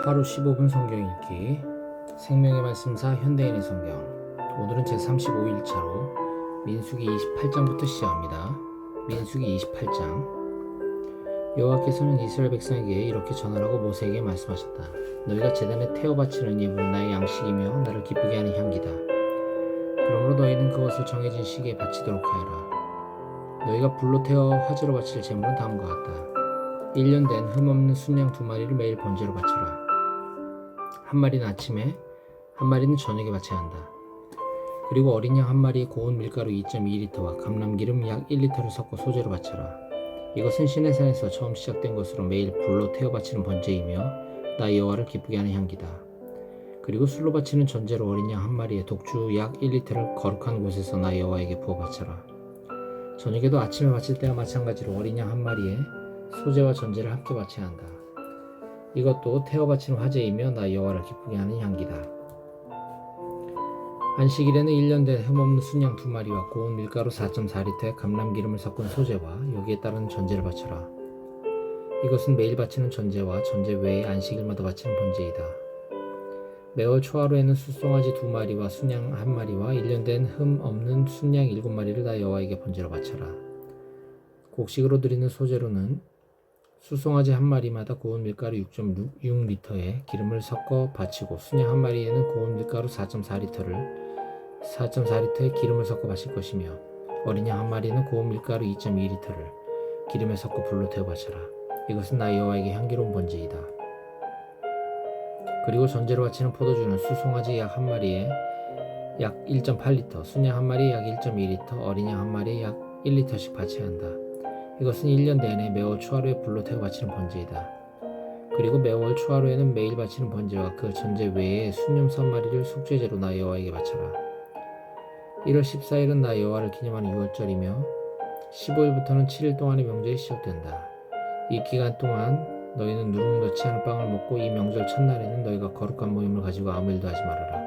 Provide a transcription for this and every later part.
하루 15분 성경 읽기 생명의 말씀사 현대인의 성경. 오늘은 제35일차로 민수기 28장부터 시작합니다. 민수기 28장. 여호와께서는 이스라엘 백성에게 이렇게 전하라고 모세에게 말씀하셨다. 너희가 제단에 태워 바치는 예물은 나의 양식이며 나를 기쁘게 하는 향기다. 그러므로 너희는 그것을 정해진 시기에 바치도록 하여라. 너희가 불로 태워 화제로 바칠 제물은 다음과 같다. 1년 된 흠없는 순양 2마리를 매일 번제로 바쳐라. 한 마리는 아침에, 한 마리는 저녁에 바쳐야 한다. 그리고 어린 양 한 마리에 고운 밀가루 2.2리터와 감람기름 약 1리터를 섞어 소제로 바쳐라. 이것은 시내산에서 처음 시작된 것으로 매일 불로 태워 바치는 번제이며 나 여호와를 기쁘게 하는 향기다. 그리고 술로 바치는 전제로 어린 양 한 마리에 독주 약 1리터를 거룩한 곳에서 나 여호와에게 부어 바쳐라. 저녁에도 아침에 바칠 때와 마찬가지로 어린 양 한 마리에 소제와 전제를 함께 바쳐야 한다. 이것도 태워 바치는 화제이며 나 여호와를 기쁘게 하는 향기다. 안식일에는 1년 된 흠없는 순양 2마리와 고운 밀가루 4.4리터에 감람기름을 섞은 소제와 여기에 따른 전제를 바쳐라. 이것은 매일 바치는 전제와 전제 외에 안식일마다 바치는 번제이다. 매월 초하루에는 숫송아지 2마리와 순양 1마리와 1년 된 흠 없는 순양 7마리를 나 여호와에게 번제로 바쳐라. 곡식으로 드리는 소제로는 숫송아지 1마리마다 고운 밀가루 6.6리터에 기름을 섞어 바치고 순양 1마리에는 고운 밀가루 4.4리터에 기름을 섞어 바칠 것이며 어린 양 1마리는 고운 밀가루 2.2리터를 기름에 섞어 불로 태워 바쳐라. 이것은 나 여호와에게 향기로운 번제이다. 그리고 전제로 바치는 포도주는 숫송아지 약 1마리에 약 1.8리터, 순양 1마리에 약 1.2리터, 어린 양 1마리에 약 1리터씩 바쳐야 한다. 이것은 1년 내내 매월 초하루에 불로 태워 바치는 번제이다. 그리고 매월 초하루에는 매일 바치는 번제와 그 전제 외에 순염소 1마리를 속죄제로 나 여호와에게 바쳐라. 1월 14일은 나 여호와를 기념하는 6월절이며 15일부터는 7일 동안의 명절이 시작된다. 이 기간 동안 너희는 누룩 넣지 않은 빵을 먹고 이 명절 첫날에는 너희가 거룩한 모임을 가지고 아무 일도 하지 말아라.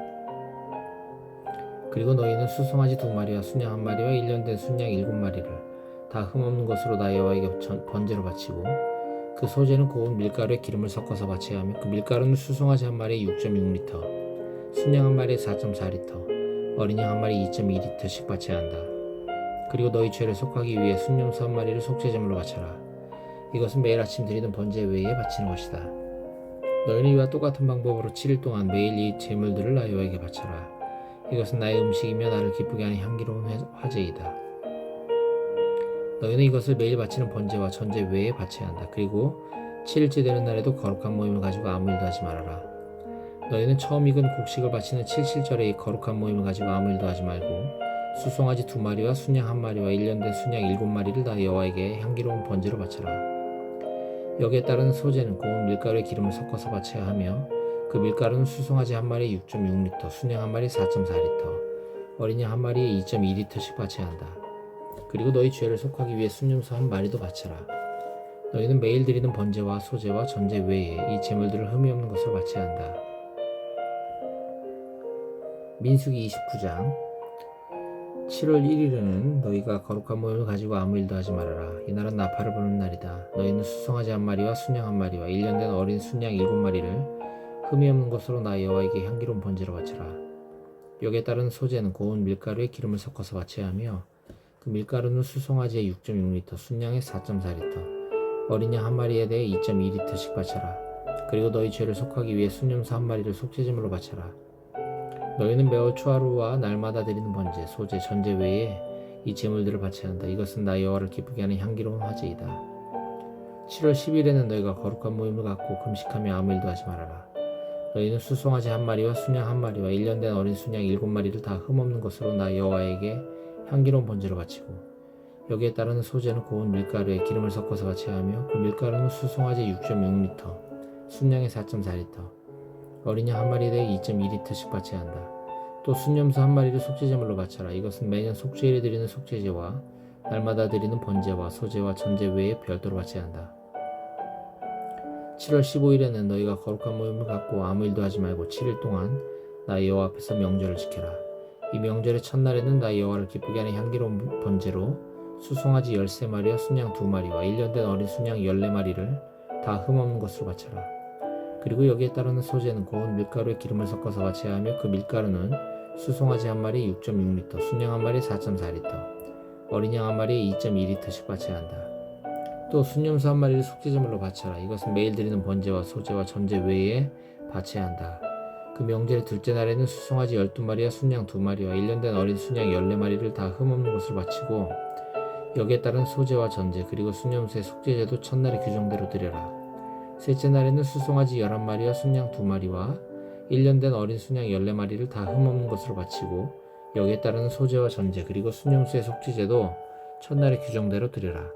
그리고 너희는 숫송아지 2마리와 순양 1마리와 1년 된 순양 7마리를 다 흠없는 것으로 나 여호와에게 번제로 바치고 그 소제는 고운 밀가루에 기름을 섞어서 바쳐야 하며 그 밀가루는 숫송아지 1마리에 6.6리터, 순양 1마리에 4.4리터, 어린 양 1마리에 2.2리터씩 바쳐야 한다. 그리고 너희 죄를 속하기 위해 순염소 1마리를 속죄제물로 바쳐라. 이것은 매일 아침 드리는 번제 외에 바치는 것이다. 너희는 이와 똑같은 방법으로 7일 동안 매일 이 제물들을 나 여호와에게 바쳐라. 이것은 나의 음식이며 나를 기쁘게 하는 향기로운 화제이다. 너희는 이것을 매일 바치는 번제와 전제 외에 바쳐야 한다. 그리고 7일째 되는 날에도 거룩한 모임을 가지고 아무 일도 하지 말아라. 너희는 처음 익은 곡식을 바치는 7실절에 이 거룩한 모임을 가지고 아무 일도 하지 말고 숫송아지 2마리와 순양 1마리와 1년 된 순양 7마리를 다 여호와에게 향기로운 번제로 바쳐라. 여기에 따른 소제는 고운 밀가루에 기름을 섞어서 바쳐야 하며 그 밀가루는 숫송아지 1마리에 6.6리터, 순양 1마리에 4.4리터, 어린 양 1마리에 2.2리터씩 바쳐야 한다. 그리고 너희 죄를 속하기 위해 순염소 1마리도 바쳐라. 너희는 매일 드리는 번제와 소제와 전제 외에 이 제물들을 흠이 없는 것으로 바쳐야 한다. 민수기 29장. 7월 1일에는 너희가 거룩한 모임을 가지고 아무 일도 하지 말아라. 이날은 나팔을 부는 날이다. 너희는 숫송아지 1마리와 순양 1마리와 1년 된 어린 순양 7마리를 흠이 없는 것으로 나 여호와에게 향기로운 번제로 바쳐라. 여기에 따른 소제는 고운 밀가루에 기름을 섞어서 바쳐야 하며 그 밀가루는 숫송아지에 6.6리터, 순양에 4.4리터, 어린 양 1마리에 대해 2.2리터씩 바쳐라. 그리고 너희 죄를 속하기 위해 순염소 1마리를 속죄제물로 바쳐라. 너희는 매월 초하루와 날마다 드리는 번제, 소제, 전제 외에 이 제물들을 바쳐야 한다. 이것은 나 여호와를 기쁘게 하는 향기로운 화제이다. 7월 10일에는 너희가 거룩한 모임을 갖고 금식하며 아무 일도 하지 말아라. 너희는 숫송아지 1마리와 순양 1마리와 1년 된 어린 순양 7마리를 다 흠없는 것으로 나 여호와에게 향기로운 번제로 바치고 여기에 따르는 소제는 고운 밀가루에 기름을 섞어서 바쳐야 하며 그 밀가루는 숫송아지 6.6리터, 순양에 4.4리터, 어린 양 1마리에 대해 2.2리터씩 바쳐야 한다. 또 순염소 1마리를 속죄제물로 바쳐라. 이것은 매년 속죄일에 드리는 속죄제와 날마다 드리는 번제와 소제와 전제 외에 별도로 바쳐야 한다. 7월 15일에는 너희가 거룩한 모임을 갖고 아무 일도 하지 말고 7일 동안 나 여호와 앞에서 명절을 지켜라. 이 명절의 첫날에는 나 여호와를 기쁘게 하는 향기로운 번제로 숫송아지 13마리와 순양 2마리와 1년 된 어린 순양 14마리를 다 흠없는 것으로 바쳐라. 그리고 여기에 따르는 소재는 고운 밀가루에 기름을 섞어서 바쳐야 하며 그 밀가루는 수송아지 한 마리에 6.6리터, 순양 한 마리에 4.4리터, 어린 양 한 마리에 2.2리터씩 바쳐야 한다. 또 순염소 한 마리를 속죄제물로 바쳐라. 이것은 매일 드리는 번제와 소제와 전제 외에 바쳐야 한다. 그 명절의 둘째 날에는 수송아지 12마리와 순양 2마리와 1년 된 어린 순양 14마리를 다 흠없는 것으로 바치고 여기에 따른 소제와 전제 그리고 순염소의 속죄제도 첫날의 규정대로 드려라. 셋째 날에는 수송아지 11마리와 순양 2마리와 1년 된 어린 순양 14마리를 다 흠없는 것으로 바치고 여기에 따르는 소제와 전제 그리고 순염소의 속죄제도 첫날의 규정대로 드려라.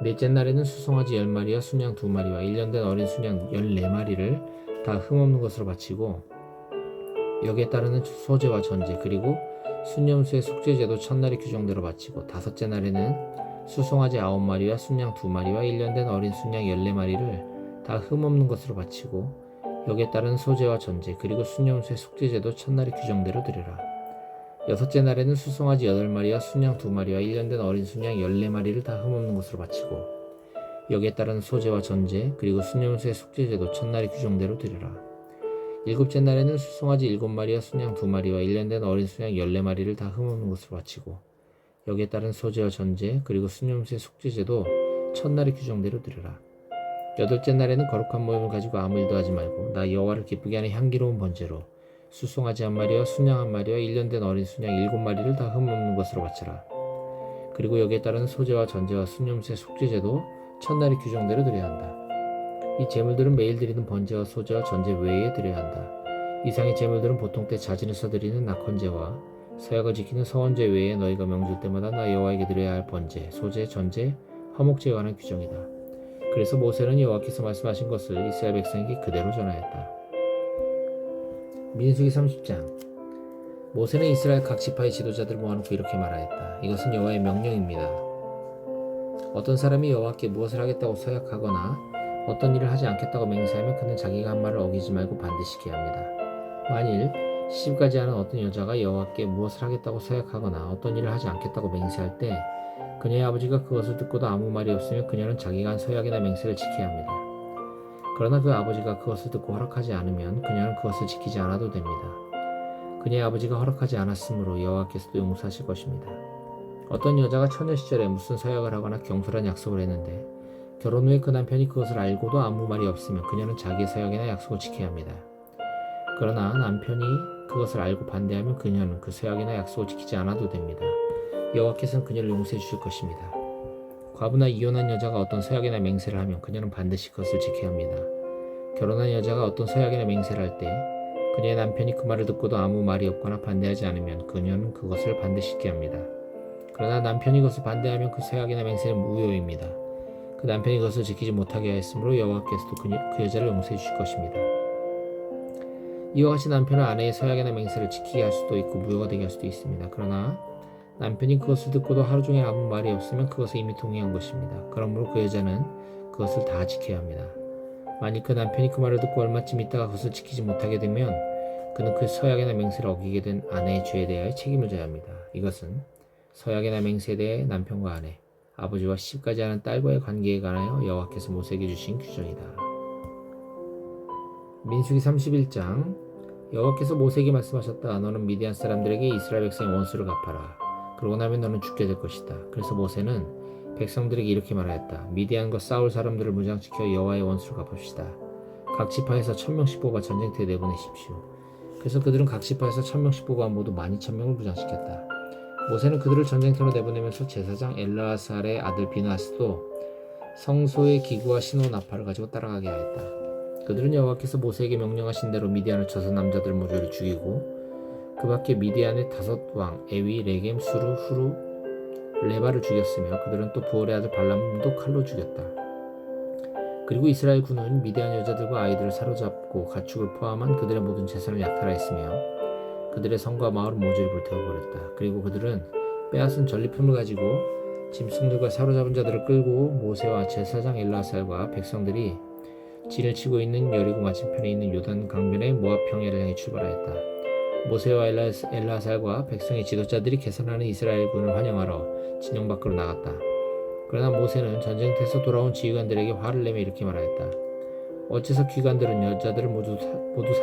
넷째 날에는 수송아지 10마리와 순양 2마리와 1년 된 어린 순양 14마리를 다 흠없는 것으로 바치고 여기에 따르는 소제와 전제 그리고 순염소의 속죄제도 첫날의 규정대로 바치고 다섯째 날에는 수송아지 9마리와 순양 2마리와 1년 된 어린 순양 14마리를 다 흠없는 것으로 바치고 여기에 따른 소제와 전제 그리고 순염소의 속죄제도 첫날의 규정대로 드려라. 여섯째 날에는 수송아지 8마리와 순양 2마리와 1년 된 어린 순양 14마리를 다 흠없는 것으로 바치고 여기에 따른 소제와 전제 그리고 순염소의 속죄제도 첫날의 규정대로 드려라. 일곱째 날에는 수송아지 7마리와 순양 2마리와 1년 된 어린 순양 14마리를 다 흠없는 것으로 바치고 여기에 따른 소제와 전제 그리고 순염소의 속죄제도 첫날의 규정대로 드려라. 여덟째 날에는 거룩한 모임을 가지고 아무 일도 하지 말고 나 여호와를 기쁘게 하는 향기로운 번제로 수송아지 1마리와 순양 1마리와 1년 된 어린 순양 7마리를 다 흠없는 것으로 바쳐라. 그리고 여기에 따른 소제와 전제와 순염소의 속죄제도 첫날의 규정대로 드려야 한다. 이 제물들은 매일 드리는 번제와 소제와 전제 외에 드려야 한다. 이상의 제물들은 보통 때 자진해서 드리는 낙헌제와 서약을 지키는 서원제 외에 너희가 명절 때마다 나 여호와에게 드려야 할 번제, 소제, 전제, 화목제에 관한 규정이다. 그래서 모세는 여호와께서 말씀하신 것을 이스라엘 백성에게 그대로 전하였다. 민수기 30장. 모세는 이스라엘 각 지파의 지도자들을 모아놓고 이렇게 말하였다. 이것은 여호와의 명령입니다. 어떤 사람이 여호와께 무엇을 하겠다고 서약하거나 어떤 일을 하지 않겠다고 맹세하면 그는 자기가 한 말을 어기지 말고 반드시 지켜야 합니다. 만일 시집가지 않은 어떤 여자가 여호와께 무엇을 하겠다고 서약하거나 어떤 일을 하지 않겠다고 맹세할 때 그녀의 아버지가 그것을 듣고도 아무 말이 없으면 그녀는 자기가 한 서약이나 맹세를 지켜야 합니다. 그러나 그 아버지가 그것을 듣고 허락하지 않으면 그녀는 그것을 지키지 않아도 됩니다. 그녀의 아버지가 허락하지 않았으므로 여호와께서도 용서하실 것입니다. 어떤 여자가 처녀 시절에 무슨 서약을 하거나 경솔한 약속을 했는데 결혼 후에 그 남편이 그것을 알고도 아무 말이 없으면 그녀는 자기의 서약이나 약속을 지켜야 합니다. 그러나 남편이 그것을 알고 반대하면 그녀는 그 서약이나 약속을 지키지 않아도 됩니다. 여호와께서는 그녀를 용서해 주실 것입니다. 과부나 이혼한 여자가 어떤 서약이나 맹세를 하면 그녀는 반드시 그것을 지켜야 합니다. 결혼한 여자가 어떤 서약이나 맹세를 할 때 그녀의 남편이 그 말을 듣고도 아무 말이 없거나 반대하지 않으면 그녀는 그것을 반드시 지켜야 합니다. 그러나 남편이 그것을 반대하면 그 서약이나 맹세는 무효입니다. 그 남편이 그것을 지키지 못하게 하였으므로 여호와께서도 그 여자를 용서해 주실 것입니다. 이와 같이 남편은 아내의 서약이나 맹세를 지키게 할 수도 있고 무효가 되게 할 수도 있습니다. 그러나 남편이 그것을 듣고도 하루 종일 아무 말이 없으면 그것은 이미 동의한 것입니다. 그러므로 그 여자는 그것을 다 지켜야 합니다. 만일 그 남편이 그 말을 듣고 얼마쯤 있다가 그것을 지키지 못하게 되면 그는 그 서약이나 맹세를 어기게 된 아내의 죄에 대하여 책임을 져야 합니다. 이것은 서약이나 맹세에 대해 남편과 아내, 아버지와 시집가지 않은 딸과의 관계에 관하여 여호와께서 모세에게 주신 규정이다. 민수기 31장. 여호와께서 모세에게 말씀하셨다. 너는 미디안 사람들에게 이스라엘 백성의 원수를 갚아라. 그러고 나면 너는 죽게 될 것이다. 그래서 모세는 백성들에게 이렇게 말하였다. 미디안과 싸울 사람들을 무장시켜 여호와의 원수를 갚읍시다. 각 지파에서 1000명씩 뽑아 전쟁터에 내보내십시오. 그래서 그들은 각 지파에서 1000명씩 뽑아 모두 12000명을 무장시켰다. 모세는 그들을 전쟁터로 내보내면서 제사장 엘르아살의 아들 비느하스도 성소의 기구와 신호 나팔을 가지고 따라가게 하였다. 그들은 여호와께서 모세에게 명령하신 대로 미디안을 쳐서 남자들 모조리 죽이고 그 밖에 미디안의 5왕 에위, 레겜, 수루, 후루, 레바를 죽였으며 그들은 또 부올의 아들 발람도 칼로 죽였다. 그리고 이스라엘 군은 미디안 여자들과 아이들을 사로잡고 가축을 포함한 그들의 모든 재산을 약탈하였으며 그들의 성과 마을 모조리 불태워버렸다. 그리고 그들은 빼앗은 전리품을 가지고 짐승들과 사로잡은 자들을 끌고 모세와 제사장 엘르아살과 백성들이 진을 치고 있는 여리고 맞은편에 있는 요단 강변의 모압 평야를 향해 출발하였다. 모세와 엘르아살과 백성의 지도자들이 계산하는 이스라엘 군을 환영하러 진영 밖으로 나갔다. 그러나 모세는 전쟁터에서 돌아온 지휘관들에게 화를 내며 이렇게 말하였다. 어째서 귀관들은 여자들을 모두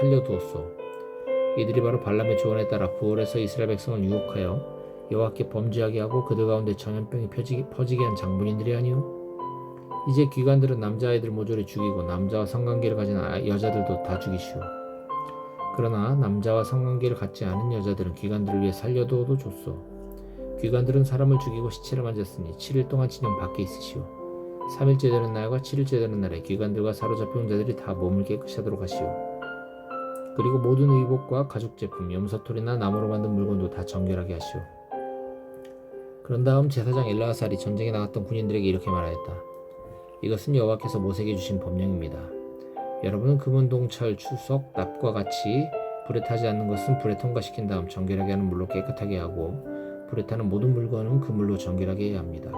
살려두었소? 이들이 바로 발람의 조언에 따라 부올에서 이스라엘 백성을 유혹하여 여호와께 범죄하게 하고 그들 가운데 전염병이 퍼지게 한 장본인들이 아니오? 이제 귀관들은 남자아이들 모조리 죽이고 남자와 성관계를 가진 여자들도 다 죽이시오. 그러나 남자와 성관계를 갖지 않은 여자들은 귀관들을 위해 살려두어도 좋소. 귀관들은 사람을 죽이고 시체를 만졌으니 7일 동안 진영 밖에 있으시오. 3일째 되는 날과 7일째 되는 날에 귀관들과 사로잡혀온 자들이 다 몸을 깨끗이 하도록 하시오. 그리고 모든 의복과 가죽제품, 염소털이나 나무로 만든 물건도 다 정결하게 하시오. 그런 다음 제사장 엘르아살이 전쟁에 나갔던 군인들에게 이렇게 말하였다. 이것은 여호와께서 모세에게 주신 법령입니다. 여러분은 금은동철, 추석, 납과 같이 불에 타지 않는 것은 불에 통과시킨 다음 정결하게 하는 물로 깨끗하게 하고 불에 타는 모든 물건은 그 물로 정결하게 해야 합니다.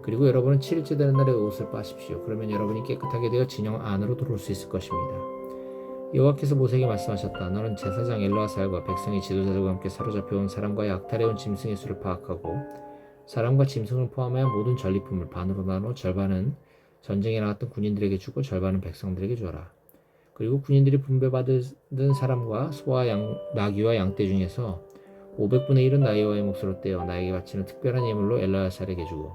그리고 여러분은 7일째 되는 날에 옷을 빠십시오. 그러면 여러분이 깨끗하게 되어 진영 안으로 들어올 수 있을 것입니다. 여호와께서 모세에게 말씀하셨다. 너는 제사장 엘르아살과 백성의 지도자들과 함께 사로잡혀온 사람과 약탈해온 짐승의 수를 파악하고 사람과 짐승을 포함하여 모든 전리품을 반으로 나눠 절반은 전쟁에 나갔던 군인들에게 주고 절반은 백성들에게 주어라. 그리고 군인들이 분배받은 사람과 소와 나귀와 양떼 중에서 500분의 1은 나의 몫으로 떼어 나에게 바치는 특별한 예물로 엘르아살에게 주고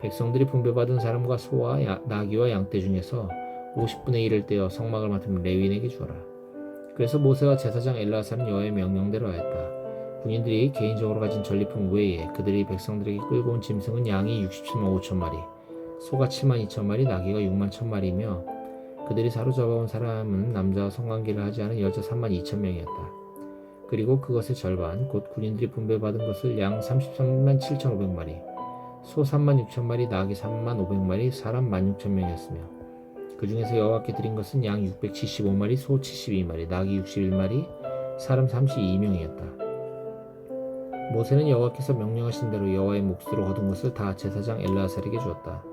백성들이 분배받은 사람과 소와 나귀와 양떼 중에서 50분의 1을 떼어 성막을 맡은 레위인에게 주어라. 그래서 모세와 제사장 엘르아살은 여호와의 명령대로 하였다. 군인들이 개인적으로 가진 전리품 외에 그들이 백성들에게 끌고 온 짐승은 양이 67만 5천 마리, 소가 7만 2천 마리, 나귀가 6만 1천 마리며 그들이 사로잡아온 사람은 남자와 성관계를 하지 않은 여자 3만 2천 명이었다. 그리고 그것의 절반, 곧 군인들이 분배받은 것을 양 33만 7,500마리, 소 3만 6천 마리, 나귀 3만 500마리, 사람 1만 6천 명이었으며 그 중에서 여호와께 드린 것은 양 675마리, 소 72마리, 나귀 61마리, 사람 32명이었다. 모세는 여호와께서 명령하신 대로 여호와의 몫으로 거둔 것을 다 제사장 엘르아살에게 주었다.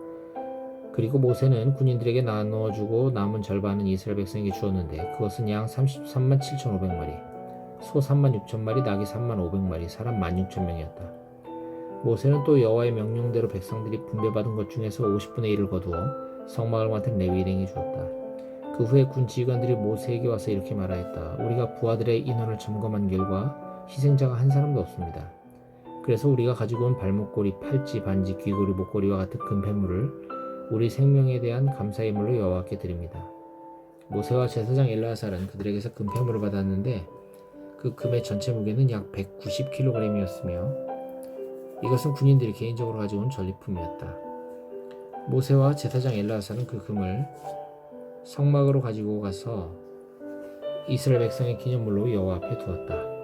그리고 모세는 군인들에게 나누어주고 남은 절반은 이스라엘 백성에게 주었는데 그것은 양 33만 7,500마리, 소 3만 6천 마리, 나귀 3만 500마리, 사람 1만 6천 명이었다. 모세는 또 여호와의 명령대로 백성들이 분배받은 것 중에서 50분의 1을 거두어 성막을 맡은 레위인에게 주었다. 그 후에 군 지휘관들이 모세에게 와서 이렇게 말하였다. 우리가 부하들의 인원을 점검한 결과 희생자가 한 사람도 없습니다. 그래서 우리가 가지고 온 발목걸이, 팔찌, 반지, 귀걸이, 목걸이와 같은 금폐물을 우리 생명에 대한 감사의물로 여호와께 드립니다. 모세와 제사장 엘르아살은 그들에게서 금폐물을 받았는데 그 금의 전체 무게는 약 190kg이었으며 이것은 군인들이 개인적으로 가져온 전리품이었다. 모세와 제사장 엘르아살은 그 금을 성막으로 가지고 가서 이스라엘 백성의 기념물로 여호와 앞에 두었다.